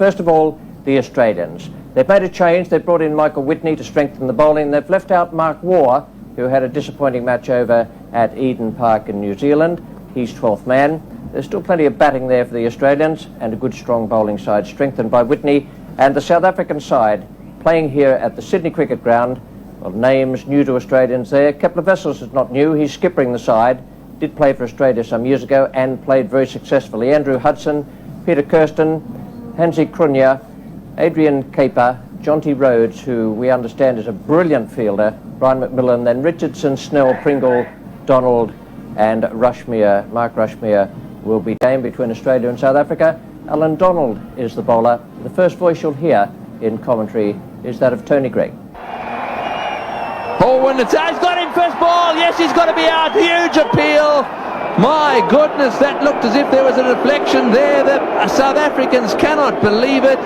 First of all, the Australians. They've made a change. They've brought in Michael Whitney to strengthen the bowling. They've left out Mark Waugh, who had a disappointing match over at Eden Park in New Zealand. He's 12th man. There's still plenty of batting there for the Australians and a good strong bowling side strengthened by Whitney. And the South African side playing here at the Sydney Cricket Ground. Well, names new to Australians there. Kepler Wessels is not new. He's skippering the side. Did play for Australia some years ago and played very successfully. Andrew Hudson, Peter Kirsten, Hansi Crunya, Adrian Caper, Jonty Rhodes, who we understand is a brilliant fielder, Brian McMillan, then Richardson, Snell, Pringle, Donald and Rushmere. Mark Rushmere will be game between Australia and South Africa. Allan Donald is the bowler. The first voice you'll hear in commentary is that of Tony Greig. Oh, and he's got him first ball. Yes, he's got to be out. Huge appeal. My goodness, that looked as if there was a reflection there. The South Africans cannot believe it.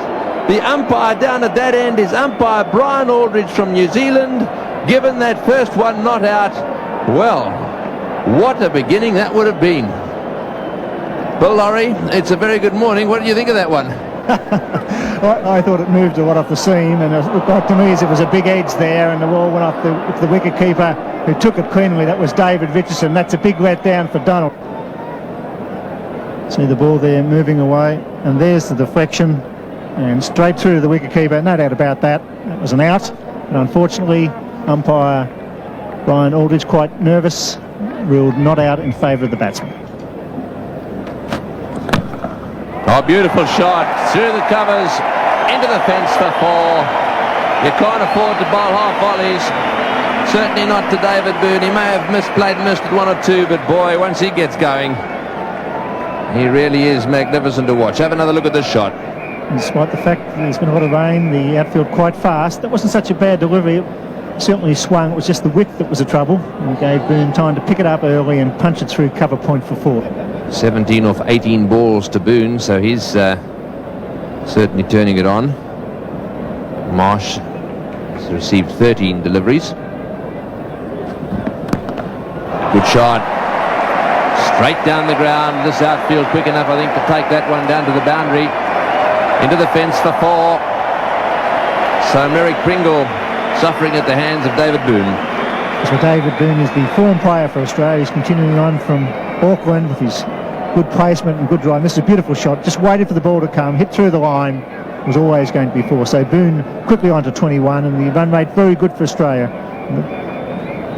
The umpire down at that end is umpire Brian Aldridge from New Zealand. Given that first one not out, well, what a beginning that would have been. Bill Laurie, it's a very good morning. What do you think of that one? I thought it moved a lot off the seam, and it looked like to me as it was a big edge there, and the ball went off the wicket keeper who took it cleanly. That was David Richardson. That's a big let down for Donald. See the ball there moving away, and there's the deflection, and straight through the wicket keeper. No doubt about that. That was an out, but unfortunately, umpire Brian Aldridge, quite nervous, ruled not out in favour of the batsman. Oh, beautiful shot through the covers, into the fence for 4. You can't afford to bowl half volleys. Certainly not to David Boon. He may have missed it 1 or 2, but boy, once he gets going, he really is magnificent to watch. Have another look at this shot. Despite the fact that there's been a lot of rain, the outfield quite fast. That wasn't such a bad delivery. It certainly swung. It was just the width that was the trouble, and gave Boon time to pick it up early and punch it through cover point for 4. 17 off 18 balls to Boon, so he's certainly turning it on. Marsh has received 13 deliveries. Good shot. Straight down the ground. This outfield quick enough, I think, to take that one down to the boundary. Into the fence for 4. So Merrick Pringle suffering at the hands of David Boon. So David Boon is the form player for Australia. He's continuing on from Auckland with his good placement and good drive. This is a beautiful shot. Just waited for the ball to come, hit through the line. Was always going to be 4. So Boon quickly on to 21, and the run rate very good for Australia.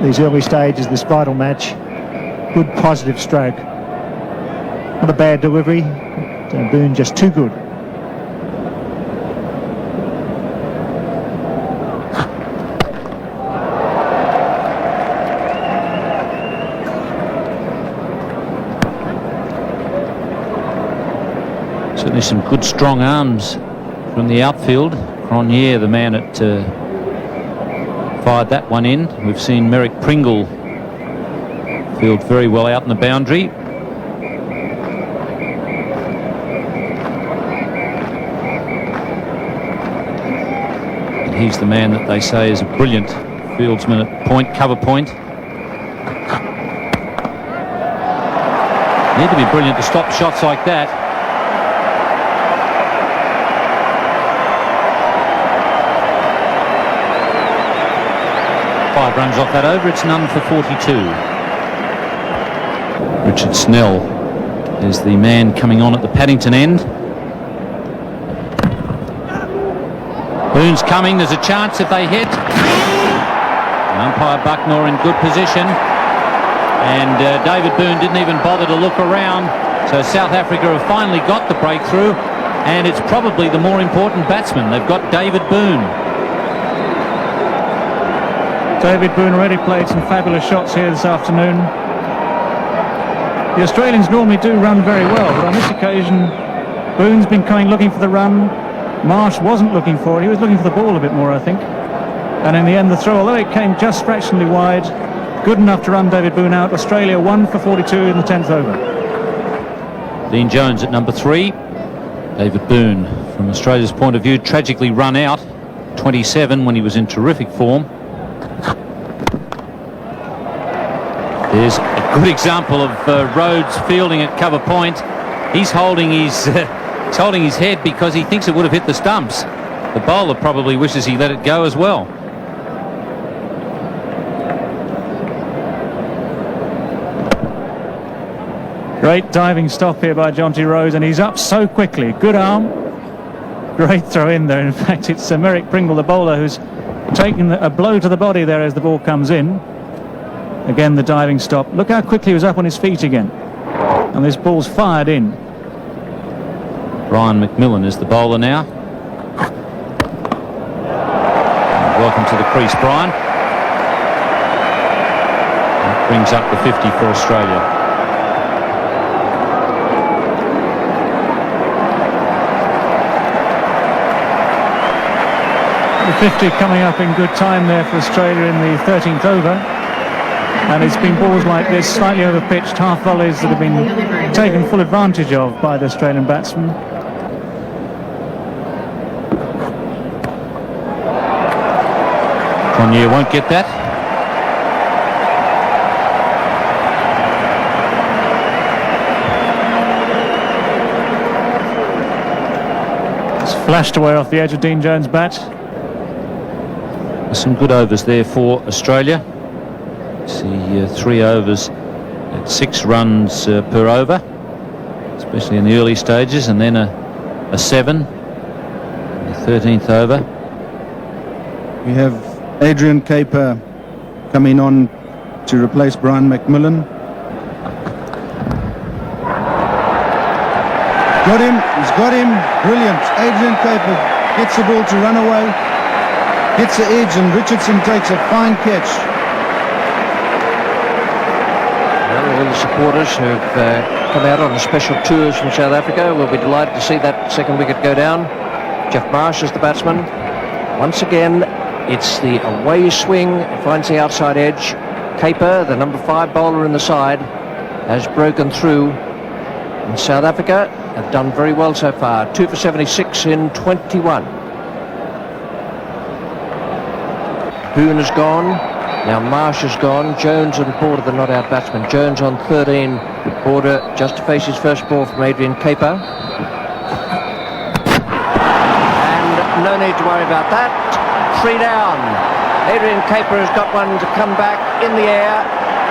These early stages, this vital match. Good positive stroke. Not a bad delivery. But, Boon just too good. Certainly some good strong arms from the outfield. Cronje, the man that fired that one in. We've seen Merrick Pringle field very well out in the boundary. And he's the man that they say is a brilliant fieldsman at point, cover point. Need to be brilliant to stop shots like that. 5 runs off that over. It's none for 42. Richard Snell is the man coming on at the Paddington end. Boon's coming. There's a chance if they hit. And umpire Bucknor in good position. And David Boon didn't even bother to look around. So South Africa have finally got the breakthrough. And it's probably the more important batsman. They've got David Boon. David Boon already played some fabulous shots here this afternoon. The Australians normally do run very well, but on this occasion Boon's been coming looking for the run. Marsh wasn't looking for it. He was looking for the ball a bit more, I think. And in the end the throw, although it came just fractionally wide, good enough to run David Boon out. Australia 1 for 42 in the 10th over. Dean Jones at number 3. David Boon, from Australia's point of view, tragically run out. 27 when he was in terrific form. There's a good example of Rhodes fielding at cover point. He's holding his He's holding his head because he thinks it would have hit the stumps. The bowler probably wishes he let it go as well. Great diving stop here by Jonty Rose, and he's up so quickly. Good arm. Great throw in there. In fact, it's Merrick Pringle, the bowler, who's taken a blow to the body there as the ball comes in. Again, the diving stop. Look how quickly he was up on his feet again. And this ball's fired in. Brian McMillan is the bowler now. Welcome to the crease, Brian. That brings up the 50 for Australia. The 50 coming up in good time there for Australia in the 13th over. And it's been balls like this, slightly over-pitched, half volleys that have been taken full advantage of by the Australian batsmen. Cronje won't get that. It's flashed away off the edge of Dean Jones' bat. Some good overs there for Australia. See 3 overs at 6 runs per over, especially in the early stages, and then a 7, the 13th over. We have Adrian Kepler coming on to replace Brian McMillan. Got him, he's got him, brilliant. Adrian Kepler gets the ball to run away, hits the edge, and Richardson takes a fine catch. Well, all the supporters who've come out on the special tours from South Africa will be delighted to see that second wicket go down. Jeff Marsh is the batsman. Once again, it's the away swing, it finds the outside edge. Kepler, the number 5 bowler in the side, has broken through. And South Africa have done very well so far. 2 for 76 in 21. Boon has gone. Now Marsh has gone. Jones and Border, the not out batsman. Jones on 13. Border just to face his first ball from Adrian Kepler. And no need to worry about that. 3 down. Adrian Kepler has got one to come back in the air.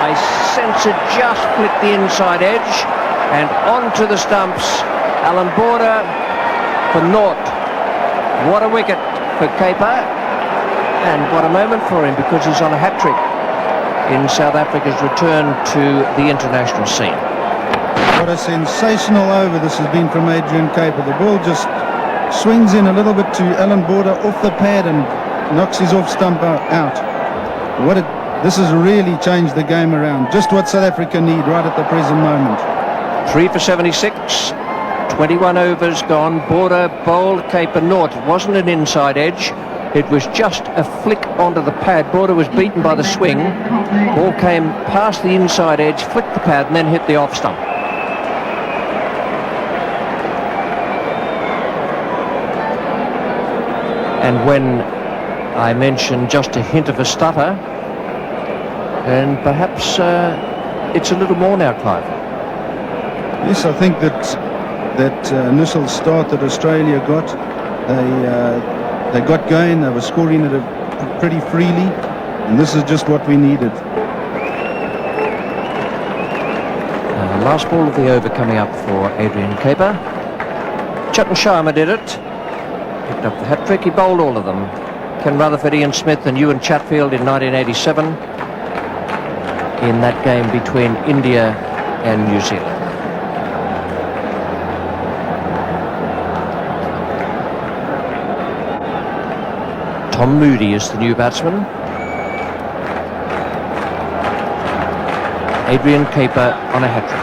I sense it just flicked the inside edge. And onto the stumps. Allan Border for naught. What a wicket for Kepler. And what a moment for him, because he's on a hat-trick in South Africa's return to the international scene. What a sensational over this has been from Adrian Kepler. The ball just swings in a little bit to Allan Border off the pad and knocks his off stump out. This has really changed the game around. Just what South Africa need right at the present moment. 3 for 76, 21 overs gone. Border bowled Kepler naught. It wasn't an inside edge. It was just a flick onto the pad. Border was beaten by the swing. Ball came past the inside edge, flicked the pad, and then hit the off stump. And when I mentioned just a hint of a stutter, and perhaps it's a little more now, Clive. Yes, I think that initial start that Australia got, they got going, they were scoring it pretty freely, and this is just what we needed. Last ball of the over coming up for Adrian Kepler. Chetan Sharma did it. Picked up the hat-trick, he bowled all of them. Ken Rutherford, Ian Smith and Ewan Chatfield in 1987 in that game between India and New Zealand. Tom Moody is the new batsman. Adrian Kepler on a hat-trick.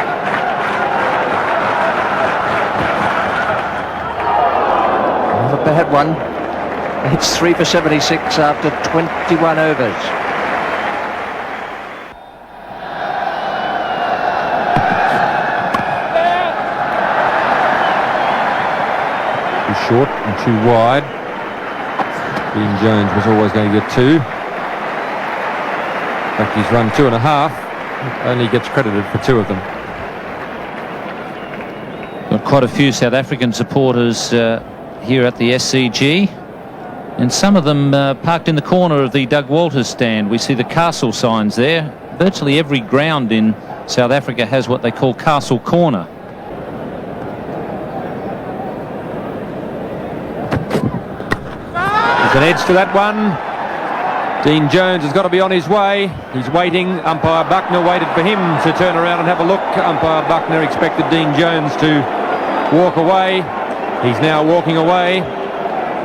Not a bad one. It's 3 for 76 after 21 overs. Too short and too wide. Dean Jones was always going to get 2. In fact, he's run 2.5. Only gets credited for 2 of them. Got Quite a few South African supporters here at the SCG, and some of them parked in the corner of the Doug Walters stand. We see the castle signs there. Virtually every ground in South Africa has what they call Castle Corner. There's an edge to that one. Dean Jones has got to be on his way. He's waiting. Umpire Buckner waited for him to turn around and have a look. Umpire Buckner expected Dean Jones to walk away. He's now walking away.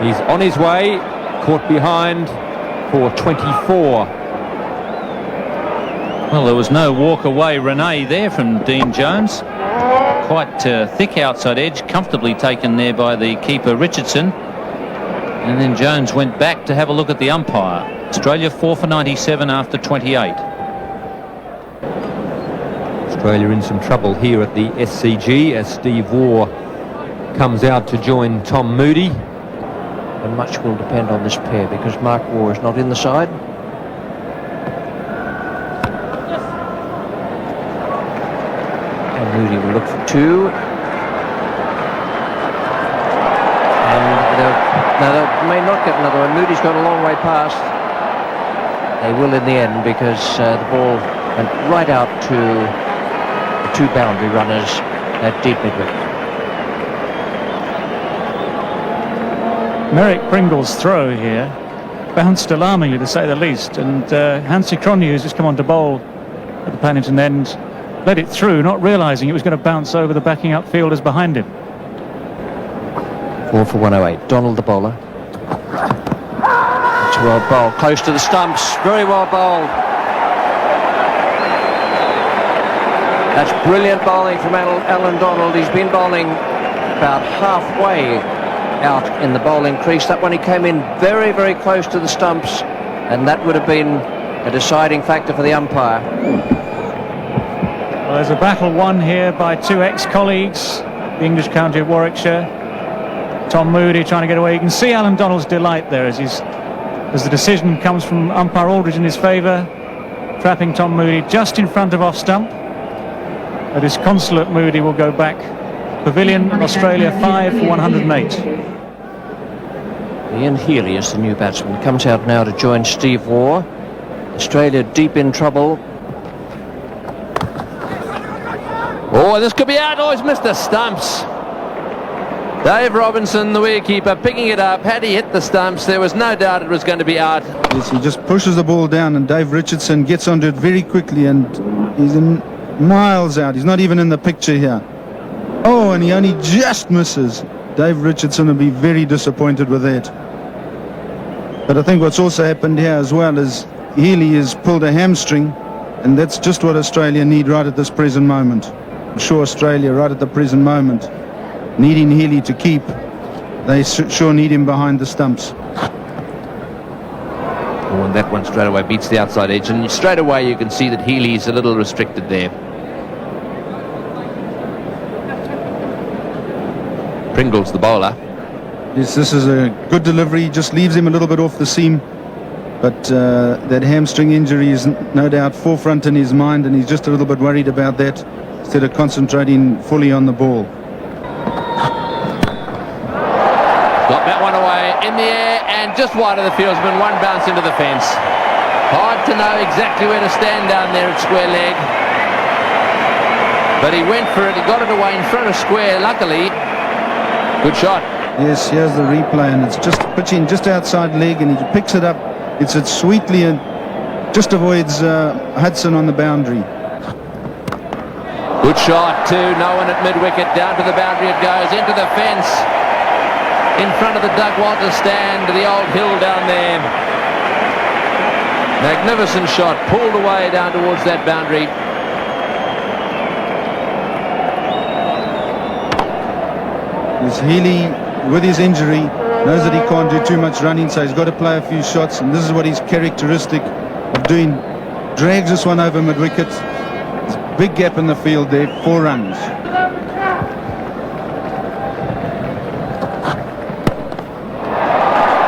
He's on his way. Caught behind for 24. Well, there was no walk away Renee there from Dean Jones. Quite thick outside edge, comfortably taken there by the keeper Richardson. And then Jones went back to have a look at the umpire. Australia 4 for 97 after 28. Australia in some trouble here at the SCG as Steve Waugh comes out to join Tom Moody. And much will depend on this pair because Mark Waugh is not in the side. And Moody will look for two. And they may not get another one. Moody's got a long way past. They will in the end because the ball went right out to the two boundary runners at deep mid-wicket. Merrick Pringle's throw here bounced alarmingly, to say the least, and Hansi Cronje, who's just come on to bowl at the Paddington end, let it through, not realising it was going to bounce over the backing up fielders behind him. 4 for 108. Donald the bowler. It's well bowled, close to the stumps, very well bowled. That's brilliant bowling from Allan Donald. He's been bowling about halfway out in the bowling crease. That one he came in very, very close to the stumps, and that would have been a deciding factor for the umpire. Well, there's a battle won here by two ex-colleagues, the English county of Warwickshire. Tom Moody trying to get away. You can see Allan Donald's delight there as the decision comes from umpire Aldridge in his favour, trapping Tom Moody just in front of off stump. A disconsolate Moody will go back. Pavilion, Australia 5 for 108. Ian Healy is the new batsman. Comes out now to join Steve Waugh. Australia deep in trouble. Oh, this could be out. Oh, he's missed the stumps. Dave Robinson, the wicketkeeper, picking it up. Had he hit the stumps, there was no doubt it was going to be out. Yes, he just pushes the ball down, and Dave Richardson gets onto it very quickly, and he's in miles out. He's not even in the picture here. Oh, and he only just misses. Dave Richardson will be very disappointed with that. But I think what's also happened here as well is Healy has pulled a hamstring, and that's just what Australia need right at this present moment. I'm sure Australia right at the present moment, needing Healy to keep, they sure need him behind the stumps. Oh, and that one straight away beats the outside edge, and straight away you can see that Healy's a little restricted there. Pringle's the bowler. Yes, this is a good delivery, just leaves him a little bit off the seam, but that hamstring injury is no doubt forefront in his mind, and he's just a little bit worried about that instead of concentrating fully on the ball. Got that one away in the air and just wide of the fieldsman. One bounce into the fence. Hard to know exactly where to stand down there at square leg, but he went for it. He got it away in front of square, luckily. Good shot. Yes, here's the replay, and it's just pitching just outside leg, and he picks it up. It's it sweetly and just avoids Hudson on the boundary. Good shot too. No one at mid-wicket. Down to the boundary it goes, into the fence, in front of the Doug Walters stand, the old hill down there. Magnificent shot, pulled away down towards that boundary. Is Healy, with his injury, knows that he can't do too much running, so he's got to play a few shots, and this is what he's characteristic of doing. Drags this one over mid-wicket. There's a big gap in the field there, 4 runs.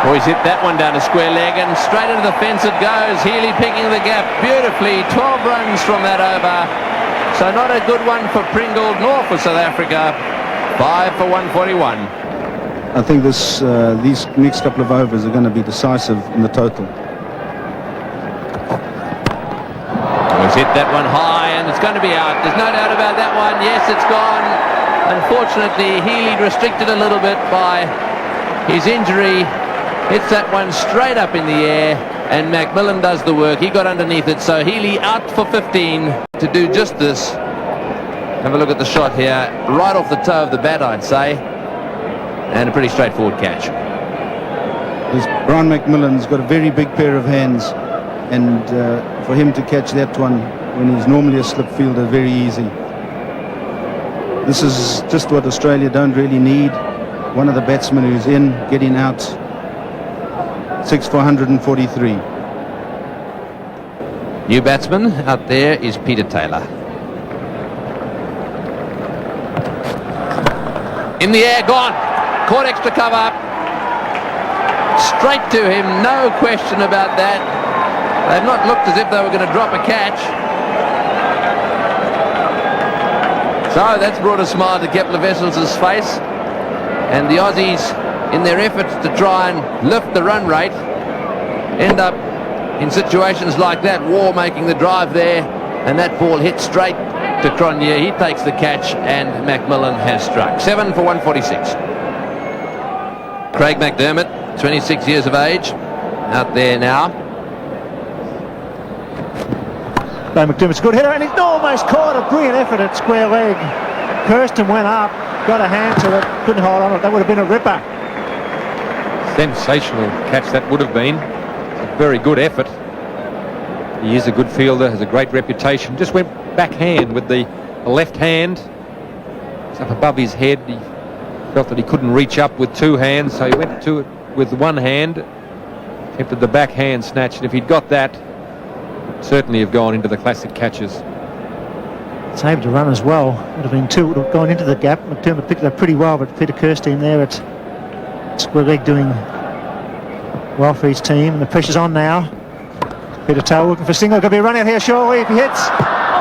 Boys hit that one down to square leg, and straight into the fence it goes. Healy picking the gap beautifully. 12 runs from that over. So not a good one for Pringle nor for South Africa. 5 for 141. I think these next couple of overs are going to be decisive in the total. He's hit that one high and it's going to be out. There's no doubt about that one. Yes, it's gone. Unfortunately, Healy restricted a little bit by his injury. Hits that one straight up in the air and Macmillan does the work. He got underneath it, so Healy out for 15 to do just this. Have a look at the shot here. Right off the toe of the bat, I'd say. And a pretty straightforward catch. Brian Macmillan's got a very big pair of hands, and for him to catch that one when he's normally a slip fielder, very easy. This is just what Australia don't really need. One of the batsmen who's in, getting out. 6 for 143. New batsman out there is Peter Taylor. In the air, gone. Caught extra cover. Straight to him, no question about that. They've not looked as if they were going to drop a catch. So that's brought a smile to Kepler Wessels' face. And the Aussies, in their efforts to try and lift the run rate, end up in situations like that. War making the drive there, and that ball hit straight to Cronje. He takes the catch and Macmillan has struck. 7 for 146. Craig McDermott, 26 years of age, out there now. No, McDermott's a good hitter, and he's almost caught a brilliant effort at square leg. Kirsten went up, got a hand to it, couldn't hold on it. That would have been a ripper. Sensational catch that would have been. A very good effort. He is a good fielder, has a great reputation. Just went backhand with the left hand. It's up above his head. He felt that he couldn't reach up with two hands, so he went to it with one hand. Attempted the backhand snatch, and if he'd got that, certainly have gone into the classic catches. It's able to run as well. Would have been two, would have gone into the gap. McDermott picked it up pretty well, but Peter Kirsten there at square leg doing well for his team. And the pressure's on now. Peter Taylor looking for single. Going to be a run out here surely. If he hits,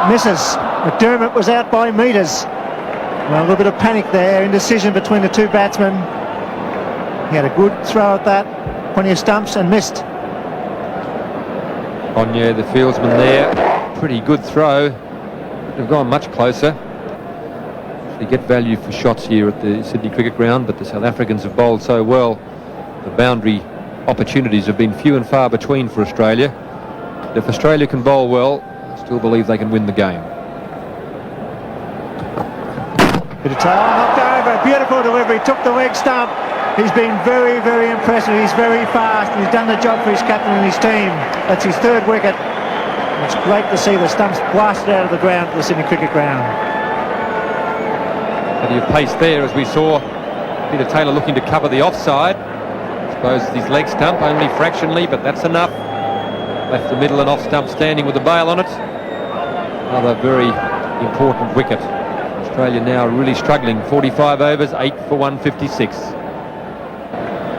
misses. McDermott was out by metres. Well, a little bit of panic there, indecision between the two batsmen. He had a good throw at that, plenty of stumps, and missed. Cronje, the fieldsman there, pretty good throw. Could have gone much closer. They get value for shots here at the Sydney Cricket Ground, but the South Africans have bowled so well. The boundary opportunities have been few and far between for Australia. If Australia can bowl well, I still believe they can win the game. Peter Taylor knocked over, beautiful delivery, took the leg stump. He's been very, very impressive. He's very fast. He's done the job for his captain and his team. That's his third wicket. It's great to see the stumps blasted out of the ground to the Sydney Cricket Ground. Plenty of pace there, as we saw Peter Taylor looking to cover the offside. I suppose his leg stump only fractionally, but that's enough. Left the middle and off stump standing with the bail on it. Another very important wicket. Australia now really struggling. 45 overs, 8 for 156.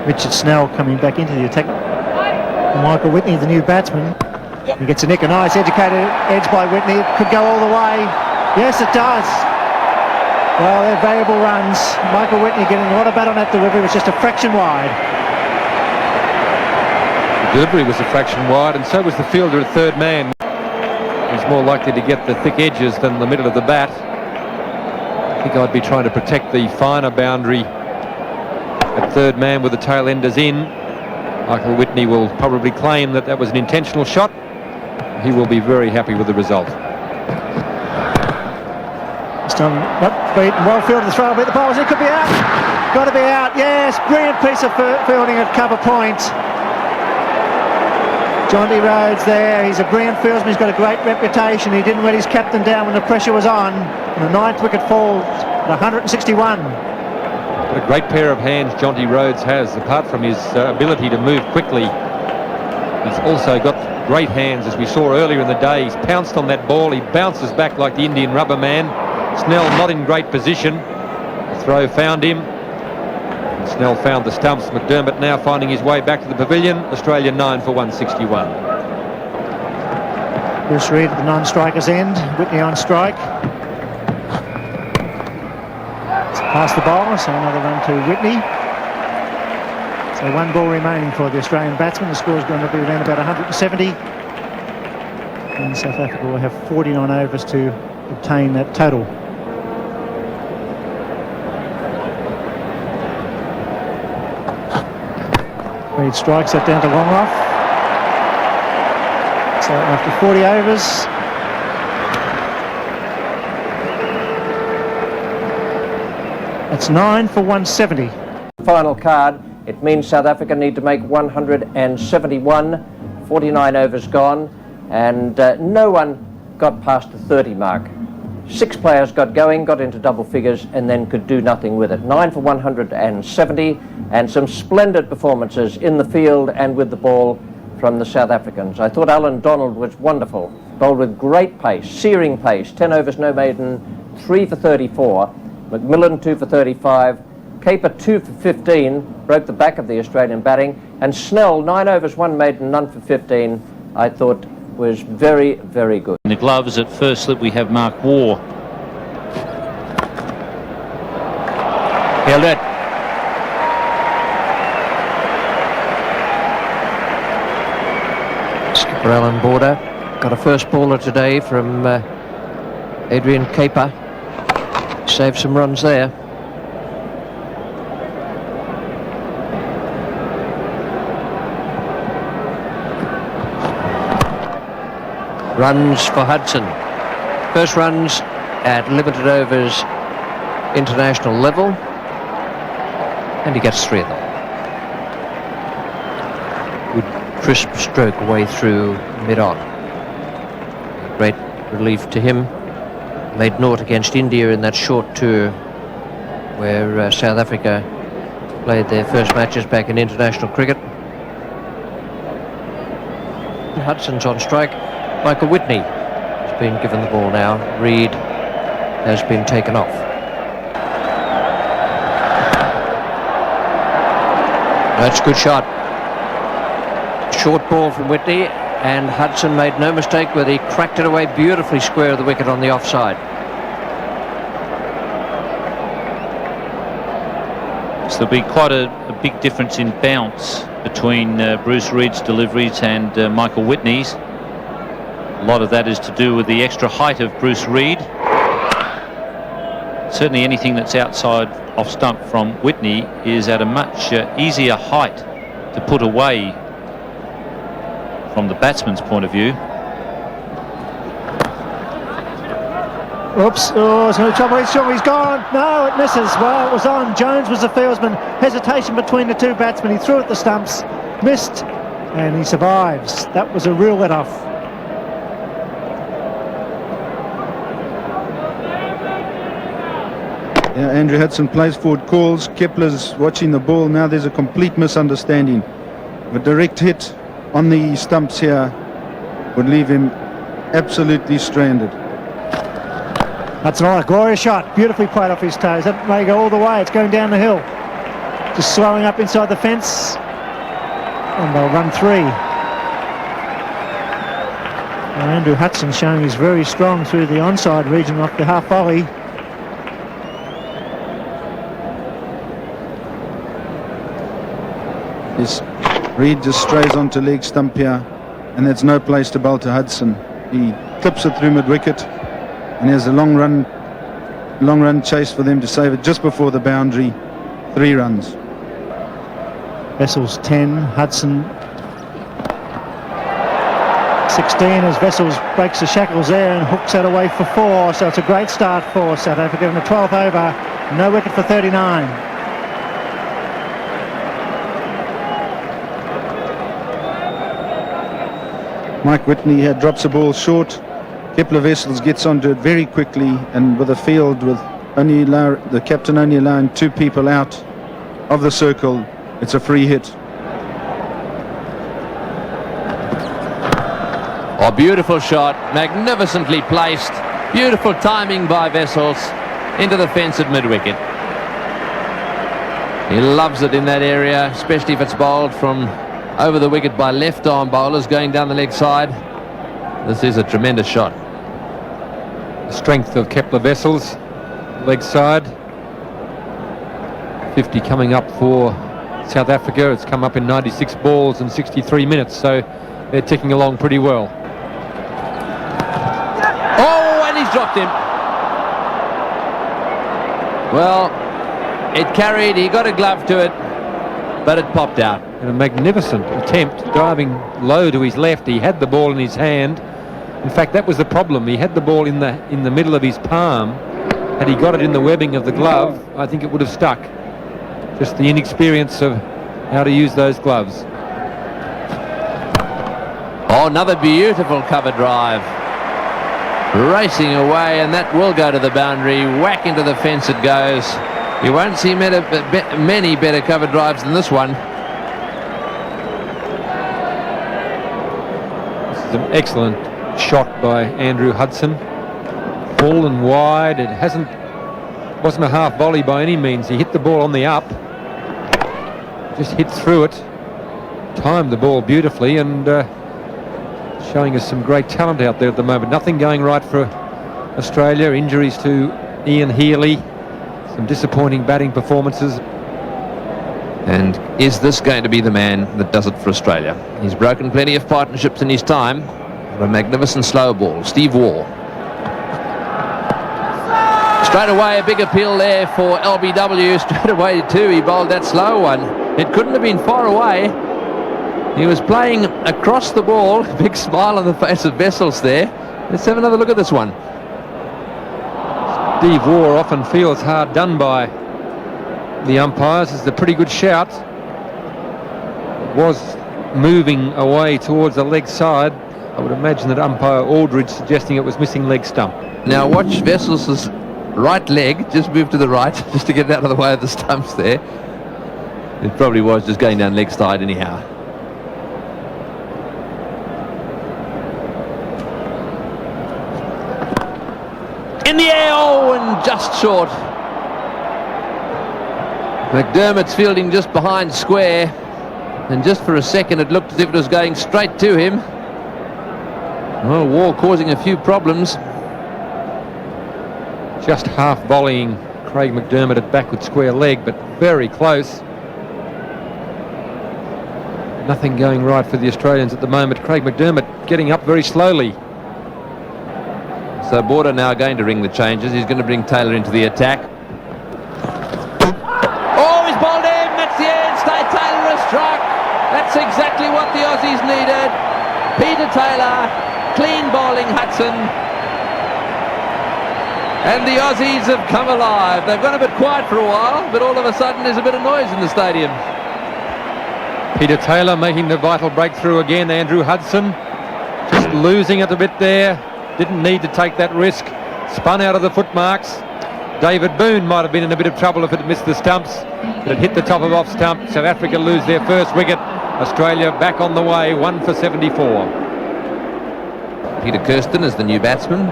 Richard Snell coming back into the attack. Michael Whitney, the new batsman. He gets a nick, a nice educated edge by Whitney. It could go all the way. Yes, it does. Well, they're valuable runs. Michael Whitney getting a lot of bat on that delivery, was just a fraction wide. The delivery was a fraction wide, and so was the fielder at third man. He's more likely to get the thick edges than the middle of the bat. I think I'd be trying to protect the finer boundary at third man with the tail enders in. Michael Whitney will probably claim that that was an intentional shot. He will be very happy with the result. Well fielded the throw, but the bowls, it could be out. Got to be out, yes. Brilliant piece of fielding at cover point. John D. Rhodes there, he's a brilliant fieldsman, he's got a great reputation. He didn't let his captain down when the pressure was on. And the ninth wicket falls at 161. What a great pair of hands John D. Rhodes has. Apart from his ability to move quickly, he's also got great hands, as we saw earlier in the day. He's pounced on that ball, he bounces back like the Indian rubber man. Snell not in great position. The throw found him. Snell found the stumps. McDermott now finding his way back to the pavilion. Australia 9 for 161. Bruce Reid at the non-strikers end. Whitney on strike. Past the bowler, so another run to Whitney. So one ball remaining for the Australian batsman. The score is going to be around about 170. And South Africa will have 49 overs to obtain that total. Reid strikes that down to long off. So after 40 overs, that's 9 for 170. Final card, it means South Africa need to make 171, 49 overs gone, and no one got past the 30 mark. 6 players got going, got into double figures, and then could do nothing with it. 9 for 170, and some splendid performances in the field and with the ball from the South Africans. I thought Allan Donald was wonderful, bowled with great pace, searing pace, 10 overs no maiden, 3 for 34, McMillan 2 for 35, Caper 2 for 15, broke the back of the Australian batting, and Snell 9 overs 1 maiden, none for 15, I thought was very, very good. In the gloves at first slip we have Mark Waugh. Held it. Skipper Allan Border got a first baller today from Adrian Caper. Saved some runs there. Runs for Hudson. First runs at limited overs international level, and he gets 3 of them. Good crisp stroke away through mid-on. Great relief to him. Made naught against India in that short tour where South Africa played their first matches back in international cricket. Hudson's on strike. Michael Whitney has been given the ball now. Reid has been taken off. That's a good shot. Short ball from Whitney, and Hudson made no mistake with he cracked it away beautifully square of the wicket on the offside. So there'll be quite a big difference in bounce between Bruce Reid's deliveries and Michael Whitney's. A lot of that is to do with the extra height of Bruce Reid. Certainly anything that's outside off stump from Whitney is at a much easier height to put away from the batsman's point of view. Oops, oh, it's no trouble, he's gone. No, it misses. Well, it was on. Jones was the fieldsman. Hesitation between the two batsmen. He threw at the stumps, missed, and he survives. That was a real let-off. Yeah, Andrew Hudson plays forward calls. Kepler's watching the ball. Now there's a complete misunderstanding. A direct hit on the stumps here would leave him absolutely stranded. That's a glorious shot. Beautifully played off his toes. That may go all the way. It's going down the hill. Just slowing up inside the fence. And they'll run 3. Now Andrew Hudson showing he's very strong through the onside region off the half volley. Yes, Reid just strays onto leg stump here, and there's no place to bowl to Hudson. He clips it through mid-wicket, and there's a long run chase for them to save it just before the boundary. 3 runs. Wessels 10, Hudson 16 as Wessels breaks the shackles there and hooks that away for 4. So it's a great start for South Africa in the 12th over. No wicket for 39. Mike Whitney here drops a ball short. Kepler Wessels gets onto it very quickly, and with a field with only the captain only allowing 2 people out of the circle, it's a free hit. Oh, beautiful shot, magnificently placed, beautiful timing by Wessels into the fence at mid-wicket. He loves it in that area, especially if it's bowled from over the wicket by left-arm bowlers going down the leg side. This is a tremendous shot. The strength of Kepler Wessels, leg side. 50 coming up for South Africa. It's come up in 96 balls and 63 minutes, so they're ticking along pretty well. Oh, and he's dropped him. Well, it carried, he got a glove to it, but it popped out. And a magnificent attempt, diving low to his left. He had the ball in his hand. In fact, that was the problem. He had the ball in the middle of his palm. Had he got it in the webbing of the glove, I think it would have stuck. Just the inexperience of how to use those gloves. Oh, another beautiful cover drive. Racing away, and that will go to the boundary. Whack into the fence it goes. You won't see many better cover drives than this one. This is an excellent shot by Andrew Hudson. Fallen wide. It wasn't a half volley by any means. He hit the ball on the up. Just hit through it. Timed the ball beautifully, and showing us some great talent out there at the moment. Nothing going right for Australia. Injuries to Ian Healy. Some disappointing batting performances. And is this going to be the man that does it for Australia? He's broken plenty of partnerships in his time. A magnificent slow ball. Steve Waugh. Straight away a big appeal there for LBW. Straight away too, he bowled that slow one. It couldn't have been far away. He was playing across the ball. Big smile on the face of Wessels there. Let's have another look at this one. Steve Waugh often feels hard done by the umpires. It's a pretty good shout. It was moving away towards the leg side. I would imagine that umpire Aldridge suggesting it was missing leg stump. Now watch Wessels' right leg just move to the right just to get out of the way of the stumps there. It probably was just going down leg side anyhow. In the air, oh, and just short. McDermott's fielding just behind square, and just for a second it looked as if it was going straight to him. Well, Waugh causing a few problems. Just half volleying Craig McDermott at backward square leg, but very close. Nothing going right for the Australians at the moment. Craig McDermott getting up very slowly. So Border now going to ring the changes. He's going to bring Taylor into the attack. Oh, he's bowled in. That's the end. Taylor has struck. That's exactly what the Aussies needed. Peter Taylor, clean bowling Hudson. And the Aussies have come alive. They've gone a bit quiet for a while, but all of a sudden there's a bit of noise in the stadium. Peter Taylor making the vital breakthrough again. Andrew Hudson just losing it a bit there. Didn't need to take that risk. Spun out of the footmarks. David Boon might have been in a bit of trouble if it missed the stumps, but it hit the top of off stump. South Africa lose their first wicket. Australia back on the way, 1 for 74. Peter Kirsten is the new batsman.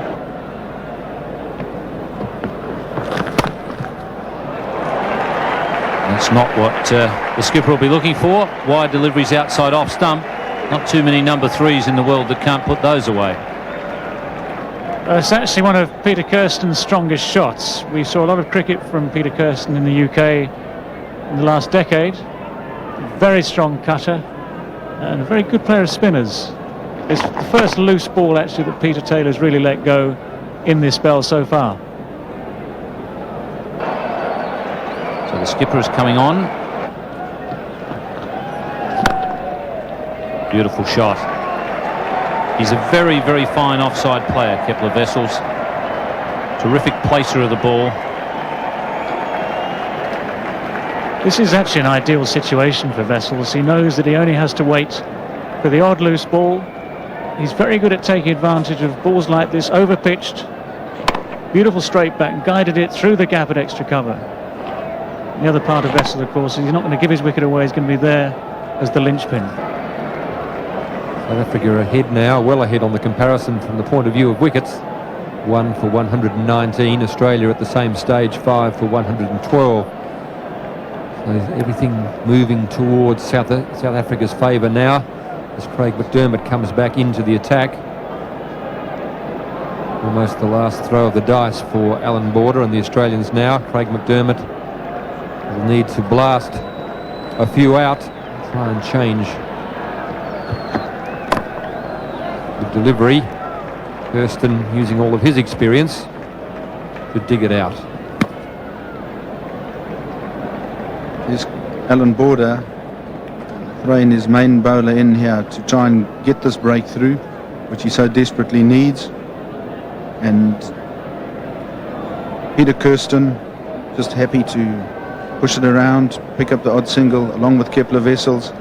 That's not what the skipper will be looking for. Wide deliveries outside off stump. Not too many number threes in the world that can't put those away. It's actually one of Peter Kirsten's strongest shots. We saw a lot of cricket from Peter Kirsten in the UK in the last decade. Very strong cutter and a very good player of spinners. It's the first loose ball actually that Peter Taylor's really let go in this spell so far. So the skipper is coming on. Beautiful shot. He's a very, very fine offside player, Kepler Wessels. Terrific placer of the ball. This is actually an ideal situation for Wessels. He knows that he only has to wait for the odd loose ball. He's very good at taking advantage of balls like this, over-pitched. Beautiful straight back, guided it through the gap at extra cover. The other part of Wessels, of course, is he's not going to give his wicket away. He's going to be there as the linchpin. South Africa ahead now, well ahead on the comparison from the point of view of wickets. 1 for 119. Australia at the same stage, 5 for 112. So everything moving towards South Africa's favour now as Craig McDermott comes back into the attack. Almost the last throw of the dice for Alan Border and the Australians now. Craig McDermott Will need to blast a few out, try and change the delivery. Kirsten, using all of his experience, to dig it out. Here's Allan Border throwing his main bowler in here to try and get this breakthrough, which he so desperately needs. And Peter Kirsten just happy to push it around, pick up the odd single along with Kepler Wessels,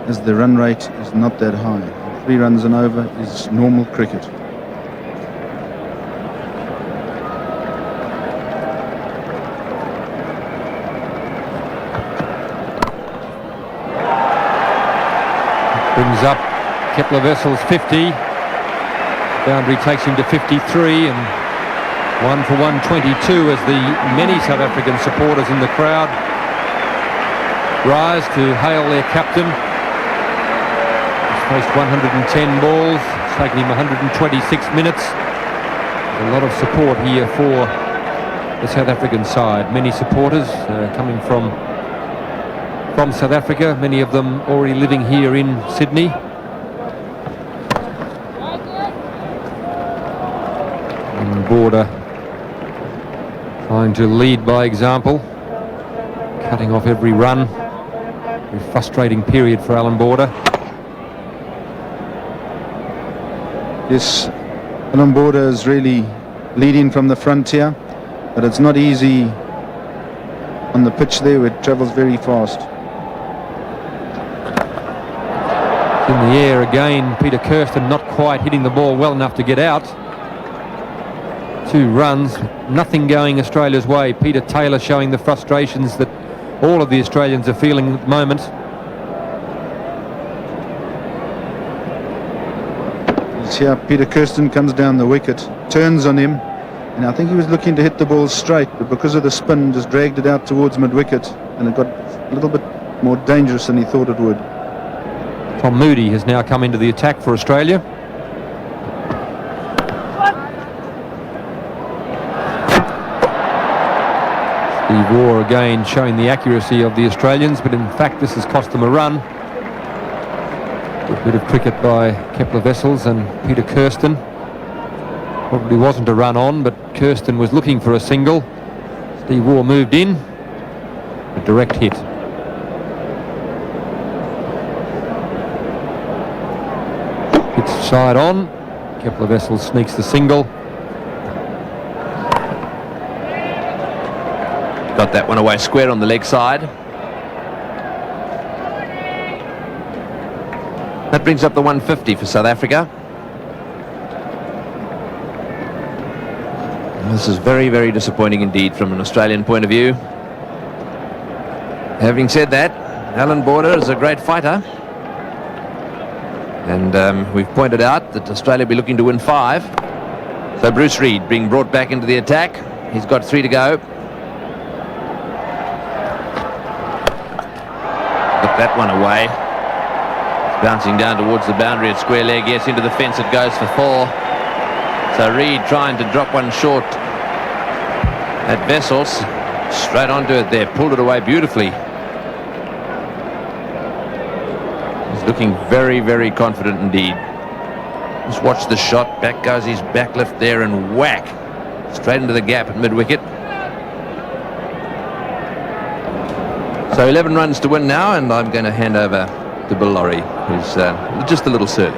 as the run rate is not that high. 3 runs and over is normal cricket. Brings up Kepler Wessels 50. Boundary takes him to 53, and 1 for 122 as the many South African supporters in the crowd rise to hail their captain. He's faced 110 balls. It's taken him 126 minutes. A lot of support here for the South African side. Many supporters coming from South Africa, many of them already living here in Sydney. And Border trying to lead by example, cutting off every run. A frustrating period for Allan Border. Yes, Allan Border is really leading from the frontier, but it's not easy on the pitch there where it travels very fast. In the air again, Peter Kirsten not quite hitting the ball well enough to get out. 2 runs, nothing going Australia's way. Peter Taylor showing the frustrations that all of the Australians are feeling at the moment. Here Peter Kirsten comes down the wicket, turns on him, and I think he was looking to hit the ball straight, but because of the spin just dragged it out towards mid-wicket, and it got a little bit more dangerous than he thought it would. Tom Moody has now come into the attack for Australia. Steve Waugh again showing the accuracy of the Australians, but in fact this has cost them a run. A bit of cricket by Kepler Wessels and Peter Kirsten. Probably wasn't a run on, but Kirsten was looking for a single. Steve Waugh moved in. A direct hit. Hits side on. Kepler Wessels sneaks the single. Got that one away square on the leg side. That brings up the 150 for South Africa. This is very, very disappointing indeed from an Australian point of view. Having said that, Allan Border is a great fighter. And we've pointed out that Australia will be looking to win 5. So Bruce Reid being brought back into the attack. He's got 3 to go. Put that one away. It's bouncing down towards the boundary at square leg. Yes, into the fence it goes for 4. So Reid trying to drop one short at Wessels. Straight onto it there. Pulled it away beautifully. He's looking very, very confident indeed. Just watch the shot. Back goes his back lift there and whack. Straight into the gap at mid-wicket. So 11 runs to win now, and I'm going to hand over to Bill Laurie, who's just a little surly.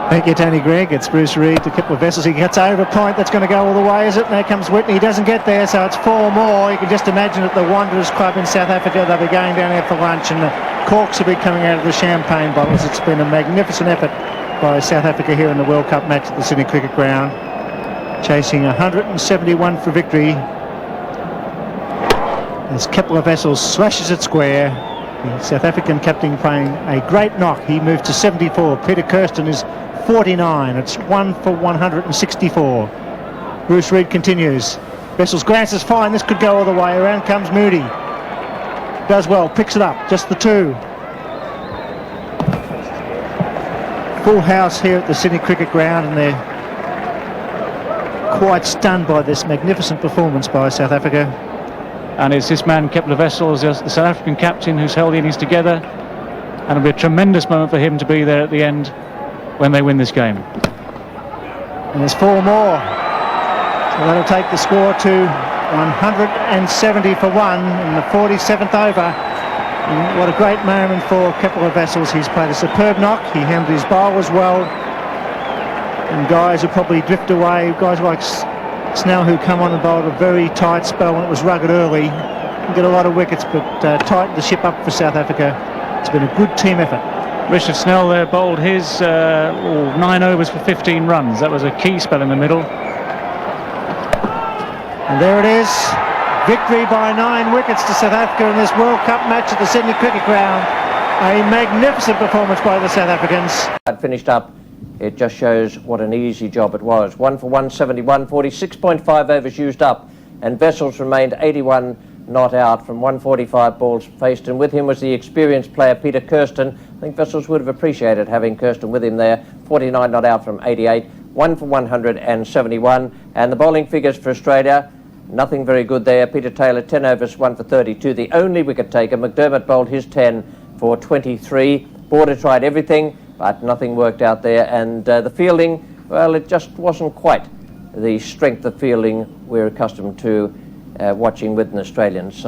Thank you, Tony Gregg. It's Bruce Reid to Kepler Wessels. He gets over a point. That's going to go all the way, is it? And there comes Whitney. He doesn't get there, so it's 4 more. You can just imagine at the Wanderers Club in South Africa, they'll be going down there for lunch, and the corks will be coming out of the champagne bottles. It's been a magnificent effort by South Africa here in the World Cup match at the Sydney Cricket Ground, chasing 171 for victory as Kepler Wessels slashes it square. The South African captain playing a great knock. He moved to 74. Peter Kirsten is 49. It's 1 for 164. Bruce Reid continues. Wessels glances fine. This could go all the way. Around comes Moody. Does well. Picks it up. Just the 2. Full house here at the Sydney Cricket Ground, and they're quite stunned by this magnificent performance by South Africa. And it's this man, Kepler Wessels, the South African captain, who's held the innings together. And it'll be a tremendous moment for him to be there at the end when they win this game. And there's 4 more. So that'll take the score to 170 for 1 in the 47th over. And what a great moment for Kepler Wessels. He's played a superb knock. He handled his bowlers well. And guys who probably drift away, guys like Snell, who come on and bowled a very tight spell when it was rugged early. Get a lot of wickets, but tightened the ship up for South Africa. It's been a good team effort. Richard Snell there bowled his 9 overs for 15 runs. That was a key spell in the middle. And there it is. Victory by 9 wickets to South Africa in this World Cup match at the Sydney Cricket Ground. A magnificent performance by the South Africans. That finished up. It just shows what an easy job it was. 1 for 171, 46.5 overs used up, and Wessels remained 81 not out from 145 balls faced, and with him was the experienced player Peter Kirsten. I think Wessels would have appreciated having Kirsten with him there. 49 not out from 88, 1 for 171, and the bowling figures for Australia, nothing very good there. Peter Taylor 10 overs, 1 for 32, the only wicket taker. McDermott bowled his 10 for 23. Border tried everything, but nothing worked out there, and the fielding, well, it just wasn't quite the strength of fielding we're accustomed to watching with an Australian side.